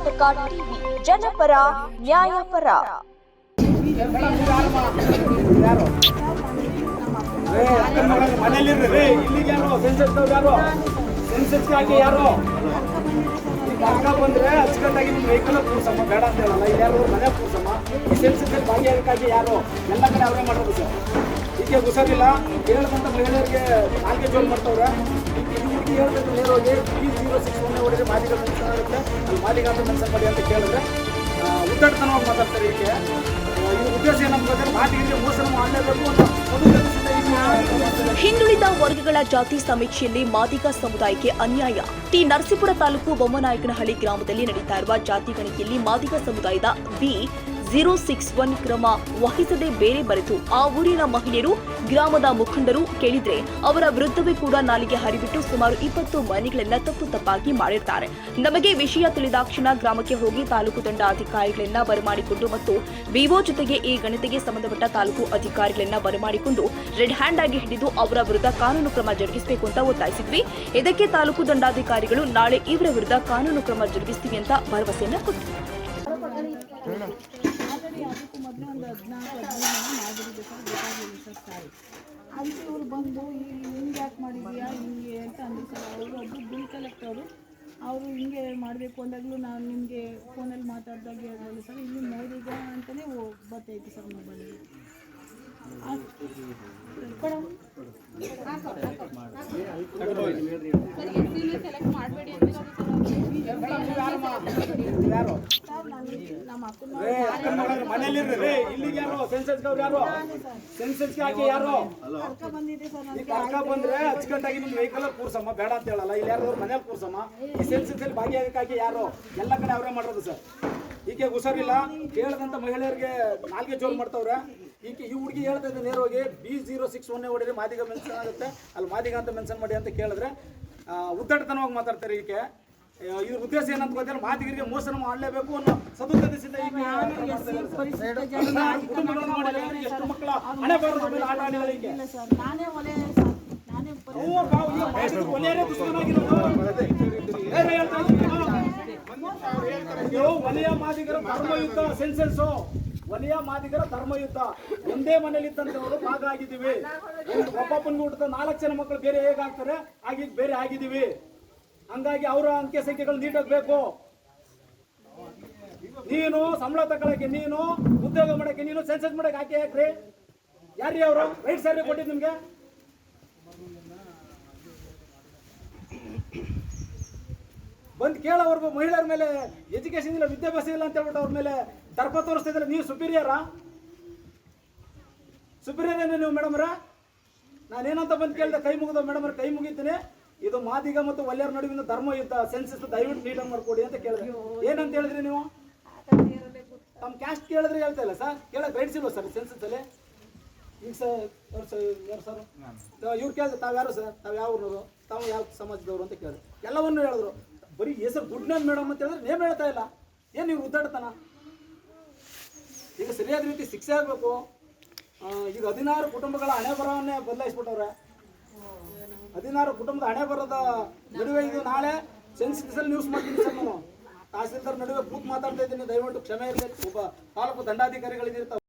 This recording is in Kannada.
ಕರ್ನಾಟಕ ಟಿವಿ ಜನಪರ ನ್ಯಾಯಪರ. ಬಂದ್ರೆ ಅಚ್ಚುಕಟ್ಟಾಗಿ ನಿಮ್ಮ ವೆಹಿಕಲ್ ಕೂರ್ಸಮ್ಮ, ಬೇಡ ಅಂತ ಹೇಳಲ್ಲ. ಇಲ್ಲಿ ಯಾರು ಮನೆ ಕೂರ್ಸಮ್ಮ. ಈ ಸೆನ್ಸಸ್ ಭಾಗಿಯಾಗಕ್ಕಾಗಿ ಯಾರು ಎಲ್ಲ ಕಡೆ ಅವರೇ ಮಾಡೋದು ಸರ್. ಈಗ ಹುಷಾರಿಲ್ಲ ಹೇಳದಂತ ಮಹಿಳೆಯರಿಗೆ ನಾಲ್ಕೆ ಜೋಲ್ ಮಾಡ್ತವ್ರೆ. ಈಗ ಹೇಳ್ಬೇಕು ನೇರವಾಗಿ 3061 ಹೊಡೆದ್ರೆ ಮಾದಿಗ ಮೆನ್ಷನ್ ಆಗುತ್ತೆ, ಅಲ್ಲಿ ಮಾದಿಗ ಅಂತ ಮೆನ್ಷನ್ ಮಾಡಿ ಅಂತ ಕೇಳಿದ್ರೆ ಉದ್ದಟತನವಾಗಿ ಮಾತಾಡ್ತಾರೆ. ಇದಕ್ಕೆ ಈ ಉದ್ದೇಶ ಏನಂದ್ರೆ ಮಾದಿಗರಿಗೆ ಮೋಸ ಮಾಡಲೇಬೇಕು ಅಂತ. ಹಿಂದುಳಿದ ವರ್ಗಗಳ ಜಾತಿ ಸಮೀಕ್ಷೆಯಲ್ಲಿ ಮಾದಿಗ ಸಮುದಾಯಕ್ಕೆ ಅನ್ಯಾಯ. ಟಿ ನರಸೀಪುರ ತಾಲೂಕು ಬೊಮ್ಮನಾಯಕನಹಳ್ಳಿ ಗ್ರಾಮದಲ್ಲಿ ನಡೀತಾ ಇರುವ ಜಾತಿ ಗಣತಿಯಲ್ಲಿ ಮಾದಿಗ ಸಮುದಾಯದ B061 ಕ್ರಮ ವಹಿಸದೆ ಬೇರೆ ಬರೆದು ಆ ಊರಿನ ಮಹಿಳೆಯರು ಗ್ರಾಮದ ಮುಖಂಡರು ಕೇಳಿದ್ರೆ ಅವರ ವಿರುದ್ಧವೇ ಕೂಡ ನಾಲಿಗೆ ಹರಿಬಿಟ್ಟು ಸುಮಾರು 20 ಮನೆಗಳನ್ನ ತಪ್ಪಾಗಿ ಮಾಡಿರ್ತಾರೆ. ನಮಗೆ ವಿಷಯ ತಿಳಿದಾಕ್ಷಣ ಗ್ರಾಮಕ್ಕೆ ಹೋಗಿ ತಾಲೂಕು ದಂಡಾಧಿಕಾರಿಗಳನ್ನ ಬರಮಾಡಿಕೊಂಡು ಮತ್ತು ವಿವೋ ಜೊತೆಗೆ ಈ ಗಣತಿಗೆ ಸಂಬಂಧಪಟ್ಟ ತಾಲೂಕು ಅಧಿಕಾರಿಗಳನ್ನ ಬರಮಾಡಿಕೊಂಡು ರೆಡ್ ಹ್ಯಾಂಡ್ ಆಗಿ ಹಿಡಿದು ಅವರ ವಿರುದ್ಧ ಕಾನೂನು ಕ್ರಮ ಜರುಗಿಸಬೇಕು ಅಂತ ಒತ್ತಾಯಿಸಿದ್ವಿ. ಇದಕ್ಕೆ ತಾಲೂಕು ದಂಡಾಧಿಕಾರಿಗಳು ನಾಳೆ ಇವರ ವಿರುದ್ಧ ಕಾನೂನು ಕ್ರಮ ಜರುಗಿಸ್ತೀವಿ ಅಂತ ಭರವಸೆಯನ್ನ ಕೊಟ್ಟರು. ಅದಕ್ಕೂ ಮೊದಲೇ ಒಂದು 14-15 ಮಾಡಿದ್ರು ಸರ್, ಗೊತ್ತಾಗಲಿಲ್ಲ ಸರ್ ಸಾರಿ. ಅದಕ್ಕೆ ಇವರು ಬಂದು ಹಿಂಗೆ ಯಾಕೆ ಮಾಡಿದ್ಯಾ ಹಿಂಗೆ ಅಂತ ಅಂದರು ಸರ್. ಅವರು ಒಬ್ಬರು ಬಿಲ್ ಕಲೆಕ್ಟರು, ಅವರು ಹಿಂಗೆ ಮಾಡಬೇಕು ಅಂದಾಗಲೂ ನಾನು ನಿಮಗೆ ಫೋನಲ್ಲಿ ಮಾತಾಡಿದಾಗೆ ಹೇಳಲ್ಲ ಸರ್, ಇಲ್ಲಿ ನೋಡಿದ ಅಂತಲೇ ಬರ್ತೈತೆ ಸರ್ ಮೊಬೈಲಲ್ಲಿ. ಮನೇಲಿರ್ರಿ ಇಲ್ಲಿಗೆ ಯಾರು ಸೆನ್ಸಸ್ಗೆ ಯಾರು ಸೆನ್ಸಸ್ಗೆ ಹಾಕಿ ಯಾರು ಬಂದ್ರೆ ಅಚ್ಚುಕಟ್ಟಾಗಿ ನಿಮ್ಮ ವೆಹಿಕಲ್ ಕೂರ್ಸಮ್ಮ, ಬೇಡ ಅಂತ ಹೇಳಲ್ಲ. ಇಲ್ಲಿ ಯಾರು ಮನೇಲಿ ಕೂರ್ಸಮ್ಮ. ಈ ಸೆನ್ಸಸ್ ಅಲ್ಲಿ ಭಾಗಿಯಾಗಕ್ಕಾಗಿ ಯಾರು ಎಲ್ಲ ಕಡೆ ಅವರೇ ಮಾಡೋದು ಸರ್. ಈಕೆ ಹುಷಾರಿಲ್ಲ ಕೇಳದಂತ ಮಹಿಳೆಯರಿಗೆ ನಾಲ್ಗೆ ಜೋಲ್ ಮಾಡ್ತವ್ರೆ. ಈ ಹುಡುಗಿ ಹೇಳ್ತಾ ಇದ್ದೆ ನೇರವಾಗಿ B061 ಹೊಡೆದ್ರೆ ಮಾದಿಗ ಮೆನ್ಷನ್ ಆಗುತ್ತೆ, ಅಲ್ಲಿ ಮಾದಿಗ ಅಂತ ಮೆನ್ಷನ್ ಮಾಡಿ ಅಂತ ಕೇಳಿದ್ರೆ ಉದ್ದಟತನವಾಗಿ ಮಾತಾಡ್ತಾರೆ. ಈಕೆ ಇವ್ರ ಉದ್ದೇಶ ಏನಂತ ಗೊತ್ತಿಲ್ಲ, ಮಾದಿಗರಿಗೆ ಮೋಸ ಮಾಡಲೇಬೇಕು ಅನ್ನೋ ಸದುದ್ದೇಶದಿಂದ ಎಷ್ಟು ಮಕ್ಕಳ ಹಣೆ ಬರೋದು ಆಟ ಆಡಿಲ್ಲ. ಈಕೆ ವಲಯ ಮಾದಿಗರ ಧರ್ಮಯುದ್ಧ ಸೆನ್ಸಸ್, ವಲಯ ಮಾದಿಗರ ಧರ್ಮಯುದ್ಧ. ಒಂದೇ ಮನೇಲಿ ಇದ್ದಂಥವರು ಭಾಗ ಆಗಿದ್ದೀವಿ. ಒಬ್ಬಪ್ಪನಿಗೆ ಹುಟ್ಟಿದ 4 ಜನ ಮಕ್ಕಳು ಬೇರೆ ಹೇಗಾಗ್ತಾರೆ ಹಾಗೆ ಬೇರೆ ಆಗಿದ್ದೀವಿ. ಹಂಗಾಗಿ ಅವರ ಅಂಕೆ ಸಂಖ್ಯೆಗಳು ನೀಡಬೇಕು ಬೇಕು. ನೀನು ಸಂಬಳ ತಗೊಳಕ್ಕೆ, ನೀನು ಉದ್ಯೋಗ ಮಾಡಕ್ಕೆ, ನೀನು ಸೆನ್ಸಸ್ ಮಾಡಕ್ಕೆ ಹಾಕಿ ಹಾಕ್ರಿ. ಯಾರೀ ಅವರು ರೈಟ್ ಸ್ಯಾಲರಿ ಕೊಟ್ಟಿದ್ದು ನಿಮ್ಗೆ? ಬಂದು ಕೇಳೋವರೆಗೂ ಮಹಿಳೆಯರ ಮೇಲೆ ಎಜುಕೇಶನ್ ಇಲ್ಲ, ವಿದ್ಯಾಭ್ಯಾಸ ಇಲ್ಲ ಅಂತ ಹೇಳ್ಬಿಟ್ಟು ಅವ್ರ ಮೇಲೆ ದರ್ಪ ತೋರಿಸ್ತಾ ಇದ್ರೆ ನೀವು ಸುಪೀರಿಯರ್ ಏನೇ ನೀವು ಮೇಡಮ್ರ? ನಾನೇನಂತ ಬಂದು ಕೇಳಿದೆ, ಕೈ ಮುಗಿದ ಮೇಡಮ್ರ, ಕೈ ಮುಗಿತೀನಿ. ಇದು ಮಾದಿಗ ಮತ್ತು ವಲ್ಯರ ನಡುವಿನ ಧರ್ಮ ಯುದ್ಧ ಸೆನ್ಸಸ್ ದಯವಿಟ್ಟು ನೀಟಾಗಿ ಮಾಡ್ಕೊಡಿ ಅಂತ ಕೇಳಿದ್ರೆ ಏನಂತ ಹೇಳಿದ್ರಿ ನೀವು? ತಮ್ಮ ಕ್ಯಾಸ್ಟ್ ಕೇಳಿದ್ರೆ ಹೇಳ್ತಾ ಇಲ್ಲ ಸರ್, ಕೇಳಕ್ ರೈಟ್ಸ್ ಇಲ್ವ ಸರ್ ಸೆನ್ಸಸ್ ಅಲ್ಲಿ? ಈಗ ಸರ್ ಇವ್ರು ಕೇಳಿದ್ರೆ ತಾವು ಯಾರು ಸರ್, ತಾವು ಯಾವ ಊರಿನವರು, ತಾವು ಯಾವ ಸಮಾಜದವರು ಅಂತ ಕೇಳಿದ್ರು. ಎಲ್ಲವನ್ನೂ ಹೇಳಿದ್ರು. ಬರೀ ಹೆಸರು ಗುಡ್ ನೇಮ್ ಮೇಡಮ್ ಅಂತ ಹೇಳಿದ್ರೆ ನೇಮ್ ಹೇಳ್ತಾ ಇಲ್ಲ. ಏನು ನೀವು ಉದ್ದಾಡ್ತಾನ? ಈಗ ಸರಿಯಾದ ರೀತಿ ಶಿಕ್ಷೆ ಆಗಬೇಕು. ಈಗ 16 ಕುಟುಂಬಗಳ ಹಣೆ ಬರವನ್ನೇ ಬದಲಾಯಿಸ್ಬಿಟ್ಟವ್ರೆ. 16 ಕುಟುಂಬದ ಹಣೆ ಬರದ ನಡುವೆ ಇದು ನಾಳೆ ಸೆನ್ಸಸ್ ಅಲ್ಲಿ ನ್ಯೂಸ್ ಮಾಡ್ತೀನಿ ಸರ್. ನಾನು ತಹಸೀಲ್ದಾರ್ ನಡುವೆ ಕೂತ್ ಮಾತಾಡ್ತಾ ಇದ್ದೀನಿ, ದಯವಿಟ್ಟು ಕ್ಷಮೆ ಇರಲಿ. ಒಬ್ಬ ತಾಲೂಕು ದಂಡಾಧಿಕಾರಿಗಳಿರ್ತಾವೆ.